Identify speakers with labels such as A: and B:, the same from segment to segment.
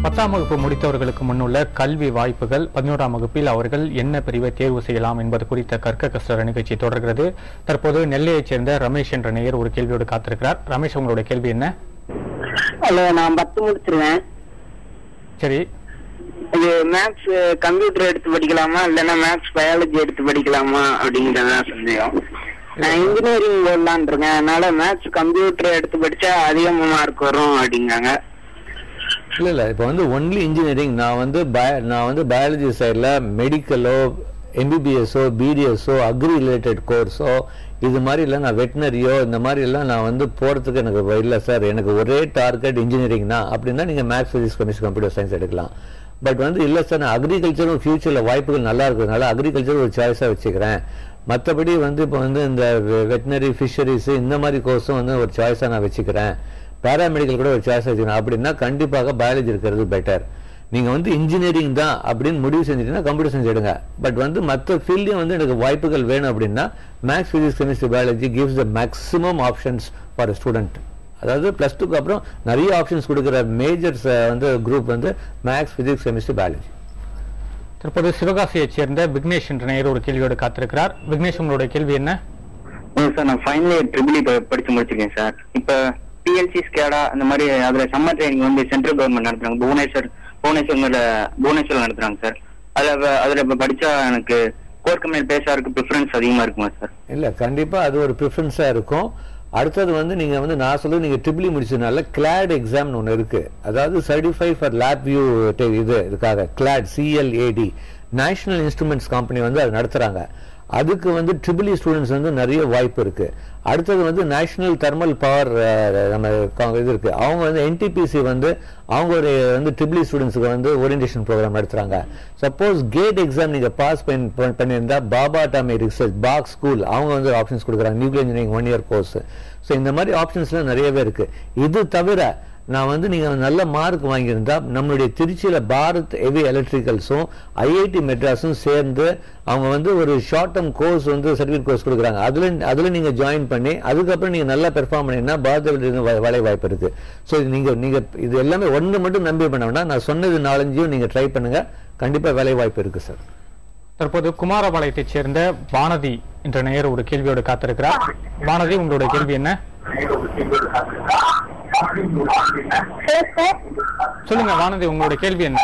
A: பத்தாம் வகுப்பு முடித்தவர்களுக்கு முன்னுள்ள கல்வி வாய்ப்புகள், 11ஆம் வகுப்பில் அவர்கள் என்ன பிரிவை தேர்வு செய்யலாம் என்பது குறித்த கற்க கசடர நிகழ்ச்சி தொடர்கிறது. தற்போது நெல்லையைச் சேர்ந்த ரமேஷ் என்ற நேயர் ஒரு கேள்வியோடு காத்திருக்கிறார். ரமேஷ், உங்களுடைய கேள்வி என்ன?
B: ஹலோ, நான் 10 முடிச்சிருவேன்.
A: சரி,
B: இது மேக்ஸ் கம்ப்யூட்டர் எடுத்து படிக்கலாமா இல்லைன்னா மேக்ஸ் பயாலஜி எடுத்து படிக்கலாமா அப்படிங்கிறதா சந்தேகம். நான் இன்ஜினியரிங் போடலான் இருக்கேன். அதனால மேக்ஸ் கம்ப்யூட்டர் எடுத்து படிச்சா அதிகமா மார்க் வரும் அப்படிங்காங்க.
C: இல்ல இப்போ வந்து ஒன்லி இன்ஜினியரிங். நான் வந்து பயாலஜி சைடில் மெடிக்கலோ எம்பிபிஎஸ்ஓ பிடிஎஸ்ஓ அக்ரி ரிலேட்டட் கோர்ஸோ இது மாதிரி இல்லை, நான் வெட்டினரியோ இந்த மாதிரி எல்லாம் நான் வந்து போகிறதுக்கு எனக்கு இல்லை சார், எனக்கு ஒரே டார்கெட் இன்ஜினியரிங் தான் அப்படின்னா நீங்கள் maths physics chemistry computer science எடுக்கலாம். பட் வந்து இல்லை சார், நான் அக்ரிகல்ச்சரும் ஃபியூச்சரில் வாய்ப்புகள் நல்லா இருக்கிறதுனால அக்ரிகல்ச்சர் ஒரு சாய்ஸாக வச்சுக்கிறேன். மற்றபடி வந்து இப்போ வந்து இந்த வெட்டினரி ஃபிஷரிஸ் இந்த மாதிரி கோர்ஸும் வந்து ஒரு சாய்ஸாக நான் வச்சுக்கிறேன், பேராமெடிக்கல் கூட ஒரு சாய்ஸ் வச்சுக்கணும் அப்படின்னா கண்டிப்பாக பயாலஜி இருக்கிறது பெட்டர். நீங்கள் வந்து இன்ஜினியரிங் தான் அப்படின்னு முடிவு செஞ்சுட்டீங்கன்னா கம்ப்யூட்டர் சயின்ஸ் எடுங்க. பட் வந்து மற்ற ஃபீல்டையும் வந்து எனக்கு வாய்ப்புகள் வேணும் அப்படின்னா maths physics chemistry biology gives the maximum options for student. அதாவது +2க்கு அப்புறம் நிறைய ஆப்ஷன்ஸ் கொடுக்குற மேஜர்ஸ் வந்து குரூப் வந்து மேக்ஸ் ஃபிசிக்ஸ் கெமிஸ்ட்ரி பயாலஜி.
A: தற்போது சிவகாசியைச் சேர்ந்த விக்னேஷ் என்ற நேயர் ஒரு கேள்வியோடு காத்திருக்கிறார். விக்னேஷ், உங்களுடைய கேள்வி என்ன?
D: சார், நான் ஃபைனல் இயர் ட்ரிபிள் படிச்சு முடிச்சிருக்கேன் சார். இப்போ PLC ஸ்கேடா அந்த மாதிரி அதுல சம்மர் ட்ரைனிங் வந்து சென்ட்ரல் கவர்மெண்ட் நடத்துறாங்க, புவனேஸ்வர் நடத்துறாங்க சார். அதுல இப்ப படிச்சா எனக்கு கோர் கம்பெனி பேசாருக்கு ப்ரிஃபரன்ஸ் அதிகமா இருக்குமா சார்?
C: இல்ல, கண்டிப்பா அது ஒரு ப்ரிஃபரன்ஸா இருக்கும். அடுத்தது வந்து நீங்க வந்து நான் சொல்றது நீங்க ட்ரிபிள் முடிச்சதுனால கிளாட் எக்ஸாம் ஒன்று இருக்கு, அதாவது சர்டிஃபைட் ஃபார் லேப் வியூ இதுக்காக Claude CLAD national instruments company வந்து அது நடத்துறாங்க. அதுக்கு வந்து ட்ரிபிள் ஸ்டூடெண்ட்ஸ் வந்து நிறைய வாய்ப்பு இருக்கு. அடுத்தது வந்து நேஷனல் தெர்மல் பவர் நம்ம இது இருக்கு, அவங்க வந்து NTPC வந்து அவங்க ஒரு வந்து ட்ரிபிள் ஸ்டூடெண்ட்ஸுக்கு வந்து ஓரியன்டேஷன் ப்ரோக்ராம் நடத்துறாங்க. சப்போஸ் கேட் எக்ஸாம் நீங்க பாஸ் பண்ணியிருந்தா பாபா அட்டாமிக் ரிசர்ச் பாக் ஸ்கூல் அவங்க வந்து ஆப்ஷன்ஸ் கொடுக்குறாங்க, nuclear engineering 1 year course. So இந்த மாதிரி ஆப்ஷன்ஸ்லாம் நிறையவே இருக்கு. இது தவிர நான் வந்து நீங்க நல்ல மார்க் வாங்கியிருந்தா நம்மளுடைய திருச்சியில பாரத் ஹெவி எலக்ட்ரிக்கல்ஸும் IIT மெட்ராஸும் சேர்ந்து அவங்க வந்து ஒரு ஷார்ட் டேர்ம் கோர்ஸ் வந்து சர்டிஃபிகேட் கோர்ஸ் கொடுக்குறாங்க. அதுல நீங்க ஜாயின் பண்ணி அதுக்கப்புறம் நீங்க நல்லா பெர்ஃபார்ம் பண்ணீங்கன்னா பாரத் வேலை வாய்ப்பு இருக்கு. ஸோ நீங்க இது எல்லாமே ஒன்று மட்டும் நம்பி பண்ண வேண்டாம், நான் சொன்னது 4-5 நீங்க ட்ரை பண்ணுங்க, கண்டிப்பா வேலை வாய்ப்பு இருக்கு சார்.
A: தற்போது குமாரபாளையத்தைச் சேர்ந்த வானதி என்ற நேயர் ஒரு கேள்வியோடு காத்திருக்கிறார். வானதி, உங்களுடைய கேள்வி என்ன? சொல்லுங்க வானதி, உங்களுடைய கேள்வி என்ன?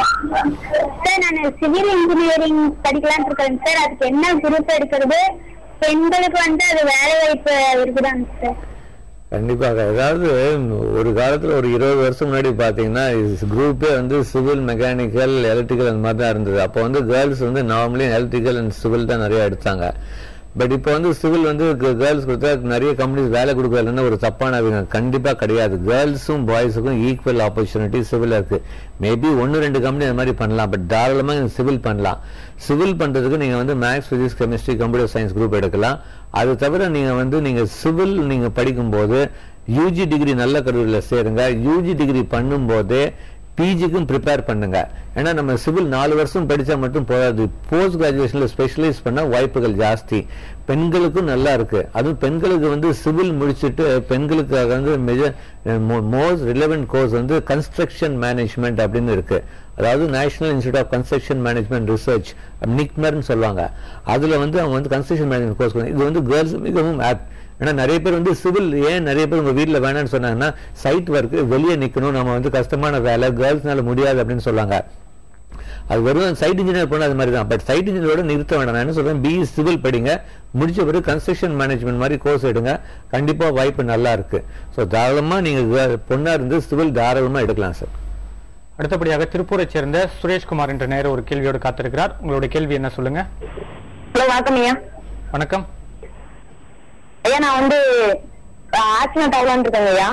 E: சார், நான் சிவில் இன்ஜினியரிங் படிக்கலாம்னு இருக்கேன் சார். அதுக்கு என்ன குரூப் எடுக்கிறது? பெண்களுக்கு வந்து அது வேலை வாய்ப்பு இருக்குதாங்க சார்?
C: கண்டிப்பாக. அதாவது ஒரு காலத்துல ஒரு 20 வருஷம் முன்னாடி பாத்தீங்கன்னா குரூப்பே வந்து சிவில், மெக்கானிக்கல், எலக்ட்ரிக்கல் அந்த மாதிரி தான் இருந்தது. அப்போ வந்து கேர்ள்ஸ் வந்து நார்மலி எலக்ட்ரிக்கல் அண்ட் சிவில் தான் நிறைய எடுத்தாங்க. பட் இப்போ வந்து சிவில் வந்து கேர்ள்ஸ் கொடுத்தா நிறைய கம்பெனிஸ் வேலை கொடுக்கலன்னு ஒரு தப்பான கண்டிப்பா கிடையாது. கேர்ள்ஸும் பாய்ஸுக்கும் ஈக்குவல் ஆப்பர்ச்சுனிட்டி சிவில் இருக்கு. மேபி 1-2 கம்பெனி அந்த மாதிரி பண்ணலாம், பட் தாராளமா சிவில் பண்ணலாம். சிவில் பண்றதுக்கு நீங்க வந்து maths physics chemistry computer science group எடுக்கலாம். அது தவிர நீங்க சிவில் நீங்க படிக்கும்போது UG டிகிரி நல்ல கல்லூரியில் சேருங்க. UG டிகிரி பண்ணும்போதே PGக்கும் ப்ரிப்பேர் பண்ணுங்க. ஏன்னா நம்ம சிவில் 4 வருஷம் படிச்சா மட்டும் போதாது, போஸ்ட் கிராஜுவேஷன்ல ஸ்பெஷலைஸ் பண்ண வாய்ப்புகள் ஜாஸ்தி. பெண்களுக்கும் நல்லா இருக்கு. அதுவும் பெண்களுக்கு வந்து சிவில் முடிச்சுட்டு பெண்களுக்காக வந்து மோஸ்ட் ரிலவென்ட் கோர்ஸ் வந்து கன்ஸ்ட்ரக்ஷன் மேனேஜ்மெண்ட் அப்படின்னு இருக்கு. அதாவது national institute of construction management research, நிக்மர்னு சொல்லுவாங்க. அதுல வந்து அவங்க வந்து கன்ஸ்ட்ரக்ஷன் மேனேஜ்மெண்ட் கோர்ஸ், இது வந்து கேர்ள்ஸ் மிகவும் ஆப்ட். ஏன்னா நிறைய பேர் வந்து சிவில் ஏன் நிறைய பேர் உங்க வீட்டில் வேணாம்னு சொன்னாங்கன்னா சைட் ஒர்க், வெளியே நிற்கணும், நம்ம வந்து கஷ்டமான வேலை, கேர்ள்ஸ்னால முடியாது அப்படின்னு சொல்லாங்க. அது வெறும் சைட் இன்ஜினியர் போனால் அது மாதிரி தான். பட் சைட் இன்ஜினியரோட நிறுத்த வேண்டாம். நான் என்ன சொல்றேன், BE சிவில் படிங்க, முடிச்ச பிறகு கன்ஸ்ட்ரக்ஷன் மேனேஜ்மெண்ட் மாதிரி கோர்ஸ் எடுங்க, கண்டிப்பா வாய்ப்பு நல்லா இருக்கு. ஸோ தாராளமா நீங்க பொண்ணா இருந்து சிவில் தாராளமா எடுக்கலாம் சார்.
A: அடுத்தபடியாக திருப்பூரைச் சேர்ந்த சுரேஷ்குமார் என்ற நேரம் ஒரு கேள்வியோடு காத்திருக்கிறார். உங்களுடைய கேள்வி என்ன, சொல்லுங்க.
E: ஹலோ, வணக்கம் ஐயா.
A: வணக்கம்
E: ஐயா, நான் வந்து ஆக்சிடென்ட் ஆகலான்னு இருக்கேங்க ஐயா.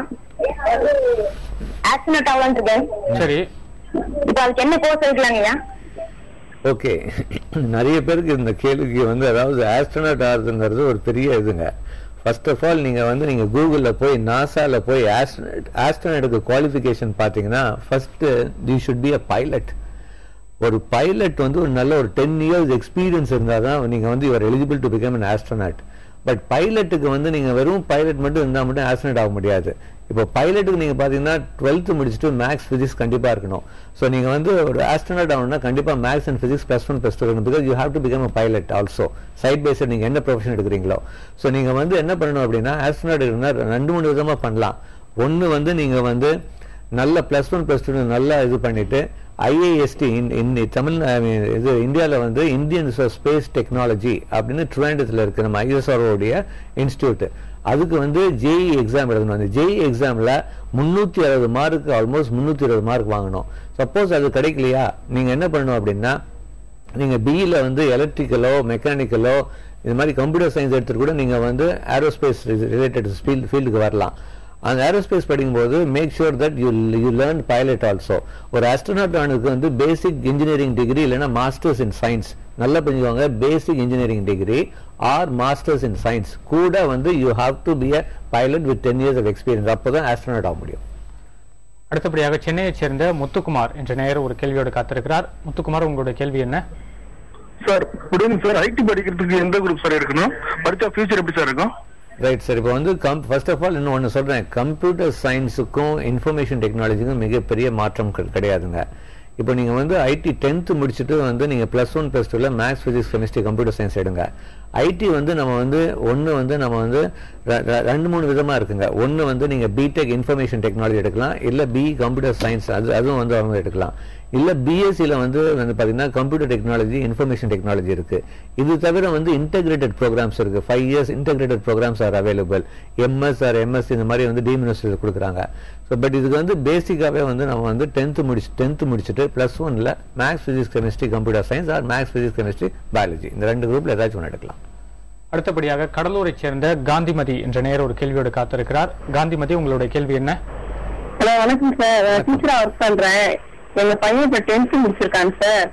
E: ஆக்சிடென்ட் ஆகலான்னு இருக்கேன்.
A: சரி,
E: இப்போ அதுக்கு என்ன கோர்ஸ் எடுக்கலாங்க ஐயா?
C: ஓகே, நிறைய பேருக்கு இந்த கேள்விக்கு வந்து அதாவது ஆஸ்ட்ரோனாட் ஆகுதுங்கிறது ஒரு பெரிய இதுங்க. ஃபர்ஸ்ட் ஆஃப் ஆல் நீங்க கூகுள்ல போய் நாசால போய் ஆஸ்ட்ரோனாட்டுக்கு குவாலிஃபிகேஷன் பாத்தீங்கன்னா first you should be a pilot. ஒரு பைலட் வந்து ஒரு நல்ல ஒரு 10 years எக்ஸ்பீரியன்ஸ் இருந்தால் தான் நீங்க வந்து you are eligible to become an astronaut. But பைலட்டுக்கு வந்து நீங்க வெறும் பைலட் மட்டும் இருந்தா மட்டும் ஆஸ்ட்ரோனட் ஆக முடியாது. இப்போ பைலட்டுக்கு நீங்க பாத்தீங்கன்னா 12th முடிச்சுட்டு மேக்ஸ் பிசிக்ஸ் கண்டிப்பா இருக்கணும். ஸோ நீங்க வந்து ஒரு ஆஸ்ட்ரோனட் ஆகணும்னா கண்டிப்பா மேக்ஸ் அண்ட் பிசிக்ஸ் +1 +2 இருக்கணும். Because you have to become a pilot also. Side by side நீங்க என்ன ப்ரொஃபஷன் எடுக்கிறீங்களோ. ஸோ நீங்க வந்து என்ன பண்ணணும் அப்படின்னா ஆஸ்ட்ரோனட் இருந்தா 2-3 விதமா பண்ணலாம். ஒன்னு வந்து நீங்க வந்து நல்ல +1 +2 நல்லா இது பண்ணிட்டு IIST தமிழ் இது இந்தியாவில் வந்து இந்தியன் ஸ்பேஸ் டெக்னாலஜி அப்படின்னு ட்ரிவாண்டத்தில் இருக்கு நம்ம ISRO-உடைய இன்ஸ்டியூட். அதுக்கு வந்து JEE எக்ஸாம் எழுதணும். அந்த JEE எக்ஸாம்ல 360 மார்க்கு ஆல்மோஸ்ட் 320 மார்க் வாங்கணும். சப்போஸ் அது கிடைக்கலையா நீங்க என்ன பண்ணணும் அப்படின்னா நீங்க பிஇல வந்து எலக்ட்ரிக்கலோ மெக்கானிக்கலோ இந்த மாதிரி கம்ப்யூட்டர் சயின்ஸ் எடுத்துட்டு கூட நீங்க வந்து ஏரோஸ்பேஸ் ரிலேட்டட் ஃபீல்டுக்கு வரலாம். அந்த ஏரோஸ்பேஸ் படிக்கும்போது make sure that you learn pilot also. ஒரு ஆஸ்ட்ரோனாட் ஆனுக்கு வந்து பேசிக் இன்ஜினியரிங் டிகிரி இல்லைன்னா மாஸ்டர்ஸ் இன் சயின்ஸ் நல்லா புரிஞ்சுக்கோங்க. Basic engineering degree or masters in science கூட வந்து you have to be a pilot with 10 years of experience. அப்போதான் astronaut ஆக முடியும்.
A: அடுத்தபடியாக சென்னையைச் சேர்ந்த முத்துக்குமார் என்ற நேயர் ஒரு கேள்வியோடு காத்திருக்கிறார். முத்துக்குமார், உங்களுடைய கேள்வி என்ன?
F: Sir good evening sir. IT படிக்கிறதுக்கு எந்த குரூப் சார் எடுக்கணும்? படிச்சா ஃபியூச்சர் எப்படி சார் இருக்கும்?
C: Right sir. இப்போ வந்து ஃபர்ஸ்ட் ஆஃப் ஆல் இன்னும் ஒன்று சொல்றேன். கம்ப்யூட்டர் சயின்ஸுக்கும் இன்ஃபர்மேஷன் டெக்னாலஜிக்கும் மிகப்பெரிய மாற்றம் கிடையாதுங்க. இப்போ நீங்க வந்து ஐடி 10th முடிச்சுட்டு வந்து நீங்க +1 +2ல maths physics chemistry computer science எடுங்க. ஐடி வந்து நம்ம வந்து நம்ம வந்து 2-3 விதமா இருக்குங்க. ஒன்னு வந்து நீங்க பிடெக் இன்ஃபர்மேஷன் டெக்னாலஜி எடுக்கலாம், இல்ல பிஇ கம்ப்யூட்டர் சயின்ஸ் அதுவும் வந்து அவங்க எடுக்கலாம். இல்ல பிஎஸ்சில வந்து பாத்தீங்கன்னா கம்ப்யூட்டர் டெக்னாலஜி இன்ஃபர்மேஷன் டெக்னாலஜி இருக்கு. இது தவிர வந்து இன்டெகிரேட்டட் ப்ரோக்ராம்ஸ் இருக்கு. 5 years integrated programs are available. MS or MS இந்த மாதிரி வந்து டீம் யூனிவர்சிட்டியில் கொடுக்குறாங்க. ஸோ பட் இதுக்கு வந்து பேசிக்காவே வந்து நம்ம வந்து 10th முடிச்சுட்டு +1ல maths physics chemistry computer science or maths physics chemistry biology இந்த 2 குரூப்ல ஏதாச்சும் ஒன்று எடுக்கலாம்.
A: அடுத்தபடியாக கடலூரைச் சேர்ந்த காந்திமதி என்ற நேயர் ஒரு கேள்வியோடு காத்திருக்கிறார். காந்திமதி, உங்களுடைய கேள்வி என்ன?
G: ஹலோ, வணக்கம் சார். டீச்சரா ஒர்க் பண்றேன். எங்க பையன் இப்ப 10th முடிச்சிருக்காங்க சார்.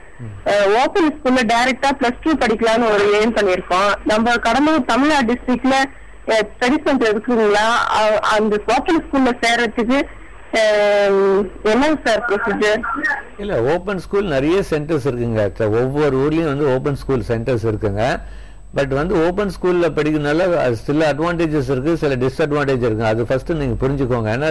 G: ஓபன் ஸ்கூல்ல டைரக்டா +2 படிக்கலாம்னு ஒரு எய்ம் பண்ணிருக்கோம். நம்ம கடலூர் தமிழ்நாடு டிஸ்ட்ரிக்ட்ல ஸ்டடி சென்டர் இருக்குங்களா? அந்த ஓபன் ஸ்கூல்ல சேர்றதுக்கு என்னங்க சார் ப்ரொசீஜர்?
C: இல்ல, ஓபன் ஸ்கூல் நிறைய சென்டர்ஸ் இருக்குங்க. ஒவ்வொரு ஊர்லயும் வந்து ஓபன் ஸ்கூல் சென்டர்ஸ் இருக்குங்க. பட் வந்து ஓபன் ஸ்கூல்ல படிக்கிறதுனால சில அட்வான்டேஜஸ் இருக்கு, சில டிஸ்அட்வான்டேஜ் இருக்கு. அது ஃபர்ஸ்ட் நீங்க புரிஞ்சுக்கோங்க. ஏன்னா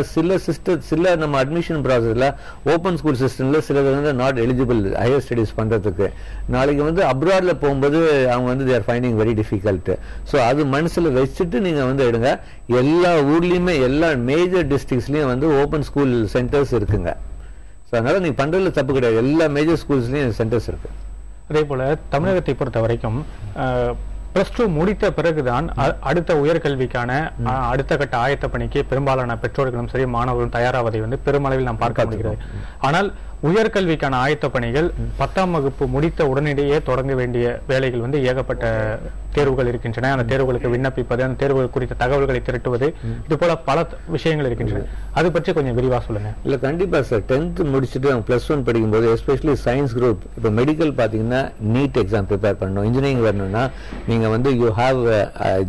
C: சில நம்ம அட்மிஷன் ப்ராசஸ்ல ஓபன் ஸ்கூல் சிஸ்டம்ல சிலது வந்து நாட் எலிஜிபிள் ஹையர் ஸ்டடிஸ் பண்றதுக்கு. நாளைக்கு வந்து அப்ராட்ல போகும்போது அவங்க வந்து தேர் ஃபைண்டிங் வெரி டிஃபிகல்ட். ஸோ அது மனசுல வச்சுட்டு நீங்க வந்து எடுங்க. எல்லா ஊர்லயுமே எல்லா மேஜர் டிஸ்ட்ரிக்ட்ஸ்லயும் வந்து ஓபன் ஸ்கூல் சென்டர்ஸ் இருக்குங்க. ஸோ அதனால நீங்க பண்றதுல தப்பு கிடையாது. எல்லா மேஜர் ஸ்கூல்ஸ்லயும் சென்டர்ஸ் இருக்கு.
A: அதே போல தமிழகத்தை பொறுத்த வரைக்கும் +2 முடித்த பிறகுதான் அடுத்த உயர்கல்விக்கான அடுத்த கட்ட ஆயத்த பணிக்கு பெரும்பாலான பெற்றோர்களும் சரி மாணவர்களும் தயாராவதை வந்து பெருமளவில் நாம் பார்க்க முடிகிறது. ஆனால் உயர்கல்விக்கான ஆயத்த பணிகள் 10ஆம் வகுப்பு முடித்த உடனடியே தொடங்க வேண்டிய வேலைகள் வந்து ஏகப்பட்ட தேர்வுகள் இருக்கின்றன. அந்த தேர்வுகளுக்கு விண்ணப்பிப்பது, அந்த தேர்வுகள் குறித்த தகவல்களை திரட்டுவது, இது போல பல விஷயங்கள் இருக்கின்றன. அது பற்றி கொஞ்சம் விரிவா சொல்லுங்க.
C: இல்ல, கண்டிப்பா சார். 10th முடிச்சுட்டு அவங்க +1 படிக்கும்போது எஸ்பெஷலி சயின்ஸ் குரூப், இப்போ மெடிக்கல் பாத்தீங்கன்னா நீட் எக்ஸாம் ப்ரிப்பேர் பண்ணணும். இன்ஜினியரிங் வரணும்னா நீங்க வந்து யூ ஹாவ்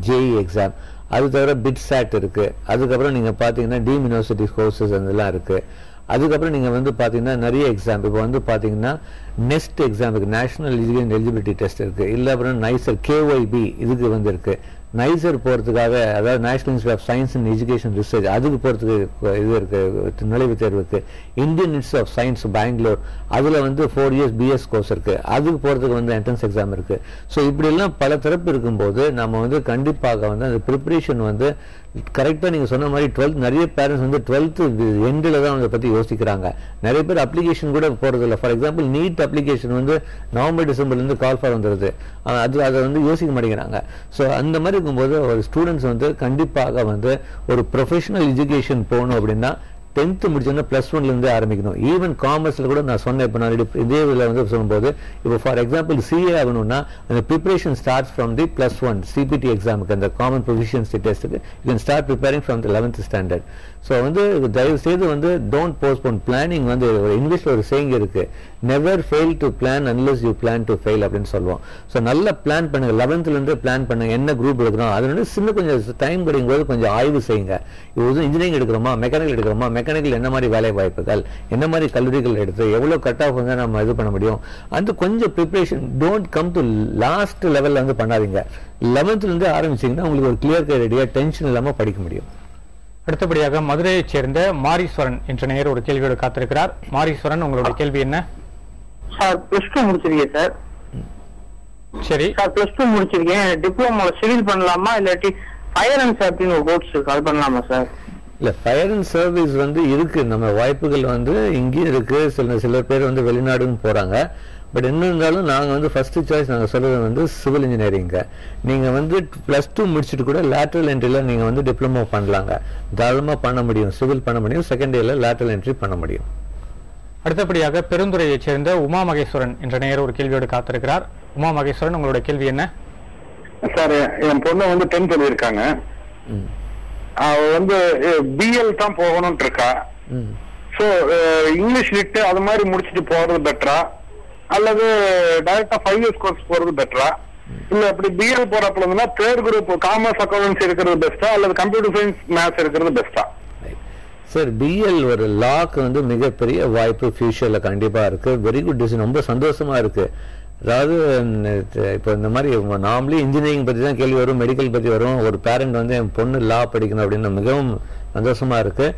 C: JEE எக்ஸாம். அது தவிர பிட்சாட் இருக்கு. அதுக்கப்புறம் நீங்க பாத்தீங்கன்னா டீம் யூனிவர்சிட்டி கோர்சஸ் அதெல்லாம் இருக்கு. அதுக்கப்புறம் நீங்க வந்து பாத்தீங்கன்னா நிறைய எக்ஸாம் இப்போ வந்து பாத்தீங்கன்னா நெஸ்ட் எக்ஸாம் இருக்கு, நேஷனல் எலிஜிபிலிட்டி டெஸ்ட் இருக்கு. இல்ல அப்புறம் நைசர் KYB இதுக்கு வந்து இருக்கு. நைசர் போறதுக்காக, அதாவது national institute of science and education research, அதுக்கு போறதுக்கு இது இருக்கு, நுழைவுத் தேர்வு இருக்கு. Indian institute of science Bangalore, அதுல வந்து 4 years BS கோர்ஸ் இருக்கு. அதுக்கு போறதுக்கு வந்து என்ட்ரன்ஸ் எக்ஸாம் இருக்கு. ஸோ இப்படி எல்லாம் பல தரப்பு இருக்கும்போது நம்ம வந்து கண்டிப்பாக வந்து அந்த ப்ரிப்பரேஷன் வந்து கரெக்டா நீங்க சொன்ன மாதிரி 12th நிறைய பேரண்ட்ஸ் வந்து 12th எண்டில் தான் அதை பத்தி யோசிக்கிறாங்க. நிறைய பேர் அப்ளிகேஷன் கூட போறது இல்லை. ஃபார் எக்ஸாம்பிள் நீட் அப்ளிகேஷன் வந்து நவம்பர் டிசம்பர்ல இருந்து கால் ஃபார் வந்துருது. அதை வந்து யோசிக்க மாட்டேங்கிறாங்க. ஸோ அந்த மாதிரி இருக்கும்போது ஒரு ஸ்டூடெண்ட்ஸ் வந்து கண்டிப்பாக வந்து ஒரு ப்ரொஃபஷனல் எஜுகேஷன் போகணும் அப்படின்னா 10th முடிச்சோன்னா +1ல இருந்து ஆரம்பிக்கணும். ஈவன் காமர்ஸ்ல கூட நான் சொன்னேன். இப்போ நான் இதே இதில் வந்து சொல்லும்போது இப்போ ஃபார் எக்ஸாம்பிள் CA ஆகணும்னா அந்த preparation start from the +1 CPT எக்ஸாமுக்கு, அந்த காமன் ப்ரொஃபிஷியன்சி டெஸ்ட்டுக்கு you can start preparing from the 11th standard. So வந்து தயவு செய்து வந்து டோன்ட் போஸ்ட்போன் பிளானிங். வந்து இங்கிலீஷ்ல ஒரு சேயிங் இருக்கு, never fail to plan unless you plan to fail அப்படின்னு சொல்லுவோம். ஸோ நல்லா பிளான் பண்ணுங்க, 11th இருந்து பிளான் பண்ணுங்க என்ன குரூப் எடுக்கிறோம். அது வந்து சின்ன கொஞ்சம் டைம் கிடைக்கும் போது கொஞ்சம் ஆய்வு செய்யுங்க. இது இன்ஜினியரிங் எடுக்கிறோமா, மெக்கானிக்கல் எடுக்கிறோமா, மெக்கானிக்கல் என்ன மாதிரி வேலை வாய்ப்புகள், என்ன மாதிரி கல்லூரிகள் எடுத்து எவ்வளவு கட் ஆஃப் வந்து நம்ம இது பண்ண முடியும், அந்த கொஞ்சம் preparation. Don't come to last லெவல்ல வந்து பண்ணாதீங்க. 11th இருந்து ஆரம்பிச்சீங்கன்னா உங்களுக்கு ஒரு கிளியர் ஐடியா, டென்ஷன் இல்லாம படிக்க முடியும்.
A: அடுத்தபடியாக மதுரையைச் சேர்ந்த மாரீஸ்வரன் என்ற நேயர் ஒரு கேள்வியோடு காத்திருக்கிறார். மாரீஸ்வரன், உங்களுடைய கேள்வி என்ன?
H: சார் பிளஸ் டூ முடிச்சிருக்கேன் சார்.
A: சரி
H: சார் பிளஸ் டூ முடிச்சிருக்கேன். டிப்ளமோ சிவில் பண்ணலாமா இல்லாட்டி ஃபயர் அண்ட் சேஃப்டின்னு ஒரு கோர்ஸ் இருக்கு, அது பண்ணலாமா சார்?
C: இல்ல, ஃபயர் அண்ட் சர்வீஸ் வந்து இருக்கு, நம்ம வாய்ப்புகள் வந்து இங்கேயும் இருக்கு. சில பேர் வந்து வெளிநாடுன்னு போறாங்க. பட் என்ன இருந்தாலும் நாங்க வந்து ஃபர்ஸ்ட் சாய்ஸ் நாங்க சொல்றது வந்து சிவில் இன்ஜினியரிங்க. நீங்க வந்து பிளஸ் டூ முடிச்சுட்டு கூட லேட்டரல் என்ட்ரில நீங்க வந்து டிப்ளமோ பண்ணலாங்க, தாராளமா பண்ண முடியும். சிவில் பண்ண முடியும், செகண்ட் இயர்ல லேட்டரல் என்ட்ரி பண்ண முடியும்.
A: அடுத்தபடியாக பெருந்துறையைச் சேர்ந்த உமா மகேஸ்வரன் என்ற நேயர் ஒரு கேள்வியோடு காத்திருக்கிறார். உமா மகேஸ்வரன், உங்களுடைய கேள்வி என்ன?
F: சார் என் பொண்ணு வந்து 10th எழுதியிருக்காங்க. அவ வந்து பிஎல் தான் போகணும்னு இருக்கா. சோ இங்கிலீஷ் லிட் அது மாதிரி முடிச்சுட்டு போறது பெட்டரா அல்லது டைரக்டா 5 இயர்ஸ் கோர்ஸ் போறது பெட்டரா, இல்ல அப்படி பிஎல் போறப்பல இருந்தா தேர்ட் குரூப் காமர்ஸ் அக்கௌண்டன்சி இருக்கிறது பெஸ்டா அல்லது கம்ப்யூட்டர் சயின்ஸ் மேத்ஸ் இருக்கிறது பெஸ்டா?
C: சார், பிஎல் ஒரு லாக்கு வந்து மிகப்பெரிய வாய்ப்பு ஃபியூச்சர்ல கண்டிப்பா இருக்கு. வெரி குட் டிசிஷன், ரொம்ப சந்தோஷமா இருக்கு. அதாவது இப்போ இந்த மாதிரி நார்மலி இன்ஜினியரிங் பத்தி தான் கேள்வி வரும், மெடிக்கல் பத்தி வரும். ஒரு பேரண்ட் வந்து என் பொண்ணு லா படிக்கணும் அப்படின்னு மிகவும் சந்தோஷமா இருக்கு.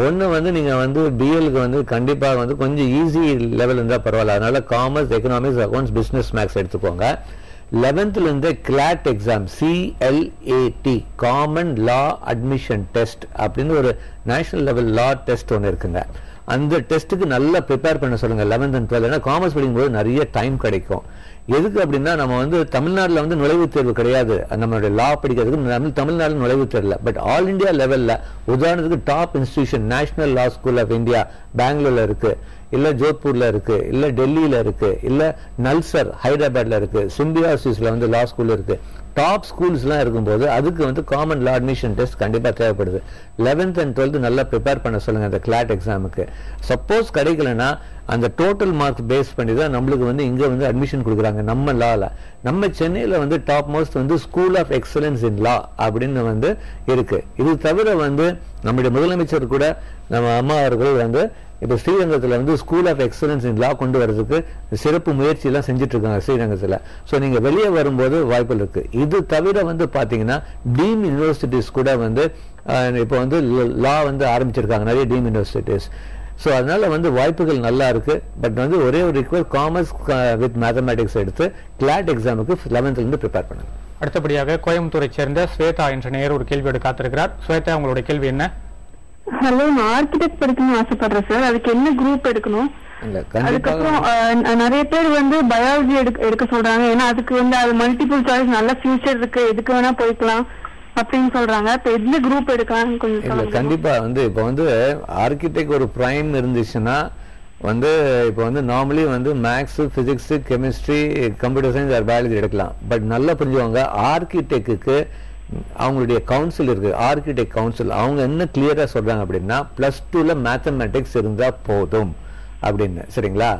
C: ஒன்று வந்து நீங்க வந்து பிஎலுக்கு வந்து கண்டிப்பா வந்து கொஞ்சம் ஈஸி லெவல் இருந்தா பரவாயில்ல. அதனால commerce, economics, accounts, business, maths எடுத்துக்கோங்க. 11th இருந்து CLAT exam, CLAT common law admission test அப்படின்னு ஒரு நேஷனல் லெவல் லா டெஸ்ட் ஒன்று இருக்குங்க. அந்த டெஸ்ட்டுக்கு நல்லா ப்ரிப்பேர் பண்ண சொல்லுங்க 11th and 12th. ஏன்னா காமர்ஸ் படிக்கும்போது நிறைய டைம் கிடைக்கும். எதுக்கு அப்படின்னா நம்ம வந்து தமிழ்நாட்டில் வந்து நுழைவுத் தேர்வு கிடையாது, நம்மளுடைய லா படிக்கிறதுக்கு தமிழ்நாட்டில் நுழைவுத் தேர்வு இல்லை. பட் ஆல் இண்டியா லெவல்ல உதாரணத்துக்கு top institution national law school of India பெங்களூர்ல இருக்கு, இல்ல ஜோத்பூர்ல இருக்கு, இல்ல டெல்லியில இருக்கு, இல்ல நல்சர் ஹைதராபாத்ல இருக்கு, சிம்பியாசிஸ்ல வந்து லா ஸ்கூல் இருக்கு. டாப் ஸ்கூல்ஸ் எல்லாம் இருக்கும்போது அதுக்கு வந்து காமன் லா அட்மிஷன் டெஸ்ட் கண்டிப்பா தேவைப்படுது. 11th and 12th நல்லா ப்ரிப்பேர் பண்ண சொல்லுங்க அந்த கிளாட் எக்ஸாமுக்கு. சப்போஸ் கிடைக்கலன்னா அந்த டோட்டல் மார்க் பேஸ் பண்ணி தான் நம்மளுக்கு வந்து இங்க வந்து அட்மிஷன் கொடுக்குறாங்க நம்ம லால. நம்ம சென்னையில வந்து டாப் மோஸ்ட் வந்து ஸ்கூல் ஆஃப் எக்ஸலன்ஸ் இன் லா அப்படின்னு வந்து இருக்கு. இது தவிர வந்து நம்முடைய முதலமைச்சர் கூட நம்ம அம்மா அவர்கள் வந்து இப்ப ஸ்ரீரங்கத்துல வந்து ஸ்கூல் ஆஃப் எக்ஸலன்ஸ் இன் லா கொண்டு வரதுக்கு சிறப்பு முயற்சி எல்லாம் செஞ்சுட்டு இருக்காங்க ஸ்ரீரங்கத்துல. சோ நீங்க வெளியே வரும்போது வாய்ப்புகள் இருக்கு. இது தவிர வந்து பாத்தீங்கன்னா டீம் யூனிவர்சிட்டிஸ் கூட வந்து இப்போ வந்து லா வந்து ஆரம்பிச்சிருக்காங்க நிறைய டீம் யூனிவர்சிட்டிஸ். ஸோ அதனால வந்து வாய்ப்புகள் நல்லா இருக்கு. பட் வந்து ஒரே ஒரு ரிக்வெஸ்ட், காமர்ஸ் வித் மேத்தமேட்டிக்ஸ் எடுத்து கிளாட் எக்ஸாமுக்கு 11th இருந்து ப்ரிப்பேர் பண்ணுங்க.
A: அடுத்தபடியாக கோயம்புத்தூரை சேர்ந்த ஸ்வேதா என்ற நேயர் ஒரு கேள்வியோடு காத்திருக்கிறார். ஸ்வேதா, உங்களுடைய கேள்வி என்ன?
G: ஹலோ, நான் ஆர்கிடெக்ட் படிக்கணும்னு ஆசைப்படுறேன் சார். அதுக்கு என்ன குரூப் எடுக்கணும்? அதுக்கப்புறம் நிறைய பேர் வந்து பயாலஜி எடுக்க சொல்றாங்க. ஏன்னா அதுக்கு வந்து அது மல்டிபிள் சாய்ஸ், நல்ல ஃபியூச்சர் இருக்கு, எதுக்கு வேணா போய்க்கலாம் அப்படின்னு சொல்றாங்க. இப்ப எந்த குரூப் எடுக்கலாம்னு கொஞ்சம்
C: கண்டிப்பா வந்து இப்ப வந்து ஆர்கிடெக்ட் ஒரு பிரைம் இருந்துச்சுன்னா வந்து இப்ப வந்து நார்மலி வந்து maths, physics, chemistry, computer science or biology எடுக்கலாம். பட் நல்லா புரிஞ்சுவாங்க, ஆர்கிடெக்டுக்கு அவங்களுடைய கவுன்சில் இருக்கு, ஆர்கிடெக்ட் கவுன்சில். அவங்க என்ன கிளியரா சொல்றாங்க அப்படின்னா +2ல மேத்தமேட்டிக்ஸ் இருந்தா போதும் அப்படின்னு. சரிங்களா?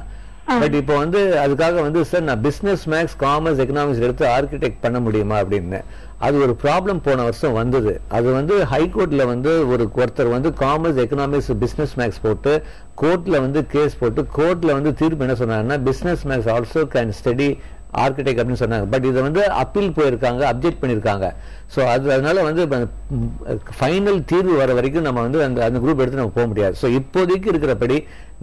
C: பட் இப்போ வந்து அதுக்காக வந்து சார் நான் பிசினஸ், மேக்ஸ், காமர்ஸ், எக்கனாமிக்ஸ் எடுத்து ஆர்கிடெக்ட் பண்ண முடியுமா அப்படின்னு அது ஒரு ப்ராப்ளம் போன வருஷம் வந்தது. அது வந்து ஹைகோர்ட்ல வந்து ஒருத்தர் வந்து காமர்ஸ், எக்கனாமிக்ஸ், பிசினஸ் மேக்ஸ் போட்டு கோர்ட்ல வந்து கேஸ் போட்டு கோர்ட்ல வந்து தீர்ப்பு என்ன சொன்னாங்கன்னா business maths also can study architect அப்படின்னு சொன்னாங்க. பட் இதை வந்து அப்பீல் போயிருக்காங்க, அப்ஜெக்ட் பண்ணிருக்காங்க. ஸோ அதனால வந்து ஃபைனல் தீர்வு வர வரைக்கும் நம்ம வந்து அந்த குரூப் எடுத்து நம்ம போக முடியாது. ஸோ இப்போதைக்கு இருக்கிறபடி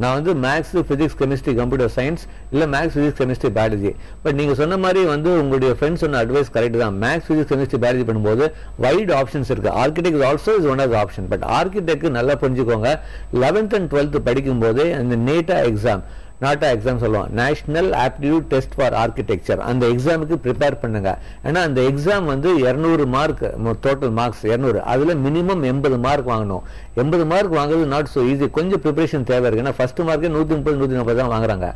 C: நான் வந்து maths, physics, chemistry, computer science, இல்ல maths, physics, chemistry, biology. But நீங்க சொன்ன மாதிரி வந்து உங்களுடைய ஃப்ரெண்ட்ஸ் சொன்ன அட்வைஸ் கரெக்ட் தான். மேக்ஸ், பிசிக்ஸ், கெமிஸ்ட்ரி, பயாலஜி பண்ணும்போது வைட் ஆப்ஷன்ஸ் இருக்கு. Architect also is one of option. But architect நல்லா புரிஞ்சுக்கோங்க, 11th and 12th படிக்கும் போதே அந்த நேட்டா எக்ஸாம் சொல்லுவோம், national aptitude test for architecture. அந்த எக்ஸாமுக்கு ப்ரிப்பேர் பண்ணுங்க. ஏன்னா அந்த எக்ஸாம் வந்து 200 மார்க் டோட்டல் மார்க்ஸ் 200, அதுல மினிமம் 80 மார்க் வாங்கணும். 80 மார்க் வாங்குறது நாட் சோ ஈஸி, கொஞ்சம் ப்ரிப்பரேஷன் தேவை இருக்கு. ஏன்னா ஃபர்ஸ்ட் மார்க்கே 130, 140 தான் வாங்குறாங்க.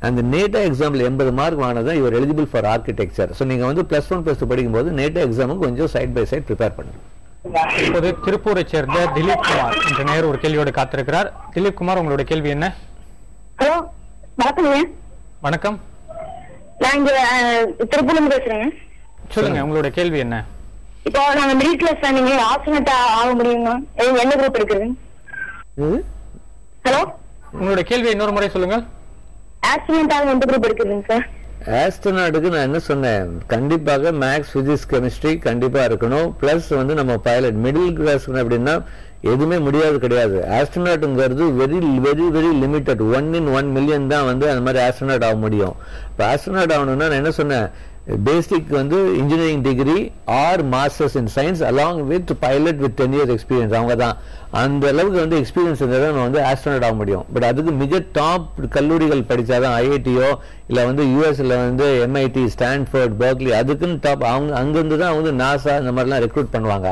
C: அந்த நேட்டா எக்ஸாம்ல 80 மார்க் வாங்கினதான் இவர் எலிஜிபிள் ஃபார் ஆர்கிடெக்சர். ஸோ நீங்க வந்து +1, +2 படிக்கும்போது நேட்டா எக்ஸாமுக்கு கொஞ்சம் சைட் பை சைட் ப்ரிப்பேர் பண்ணுங்க.
A: இப்போது திருப்பூரை சேர்ந்த திலீப் குமார் என்ற நேயர் ஒரு கேள்வியோடு காத்திருக்கிறார். திலீப் குமார், உங்களுடைய கேள்வி என்ன?
H: ஹலோ,
E: வணக்கங்க.
A: வணக்கம்.
E: நான் இங்க திருப்பூர்ல பேசுறேங்க.
A: சொல்லுங்க, உங்களுடைய கேள்வி என்ன?
E: இப்போ நாங்க மிடில் கிளாஸ் நீங்க ஆஸ்ட்ரோனட் ஆக முடியுமா? என்ன குரூப் எடுக்கிறது? ஹலோ,
A: உங்களுடைய கேள்வி இன்னொரு முறை சொல்லுங்க.
E: ஆஸ்ட்ரோனட் ஆக எந்த குரூப் எடுக்கிறதுங்க சார்?
C: ஆஸ்ட்ரோநாட்டுக்கு நான் என்ன சொன்னேன், கண்டிப்பாக மேக்ஸ், பிசிக்ஸ், கெமிஸ்ட்ரி கண்டிப்பா இருக்கணும். பிளஸ் வந்து நம்ம பைலட். மிடில் கிளாஸ் அப்படின்னா எதுவுமே முடியாது கிடையாது. ஆஸ்ட்ரோநாட்டுங்கிறது very very very limited. 1 in 1 million தான் வந்து அந்த மாதிரி ஆஸ்ட்ரோநாட் ஆக முடியும். இப்போ ஆஸ்ட்ரோநாட் ஆகணும்னா நான் என்ன சொன்னேன், பேசிக் வந்து engineering degree or masters in science along with pilot with 10 years experience. அவங்க தான் அந்த அளவுக்கு வந்து எக்ஸ்பீரியன்ஸ் இருந்தால் தான் நம்ம வந்து ஆஸ்ட்ரோநாட் ஆக முடியும். பட் அதுக்கு மிக டாப் கல்லூரிகள் படித்தாதான், ஐஐடியோ இல்லை வந்து யூஎஸ்ல வந்து எம்ஐடி, ஸ்டான்ஃபோர்ட், பெர்க்லி, அதுக்குன்னு டாப் அவங்க அங்கிருந்து தான் வந்து நாசா இந்த மாதிரிலாம் ரெக்ரூட் பண்ணுவாங்க.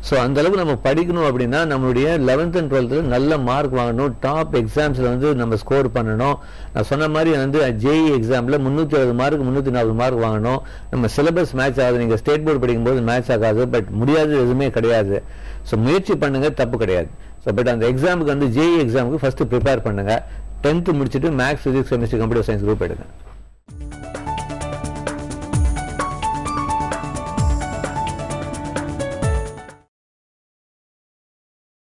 C: ஸோ அந்த அளவுக்கு நம்ம படிக்கணும் அப்படின்னா நம்மளுடைய 11th and 12th நல்ல மார்க் வாங்கணும். டாப் எக்ஸாம்ஸ்ல வந்து நம்ம ஸ்கோர் பண்ணணும். நான் சொன்ன மாதிரி வந்து ஜேஇ எக்ஸாம்ல 360 மார்க் 340 மார்க் வாங்கணும். நம்ம சிலபஸ் மேட்ச் ஆகுது. நீங்க ஸ்டேட் போர்டு படிக்கும்போது மேட்ச் ஆகாது. பட் முடியாது எதுவுமே கிடையாது. ஸோ முயற்சி பண்ணுங்க, தப்பு கிடையாது. ஸோ பட் அந்த எக்ஸாமுக்கு வந்து ஜேஇ எக்ஸாமுக்கு ஃபர்ஸ்ட் ப்ரிப்பேர் பண்ணுங்க. 10th முடிச்சுட்டு maths, physics, chemistry, computer science group எடுங்க.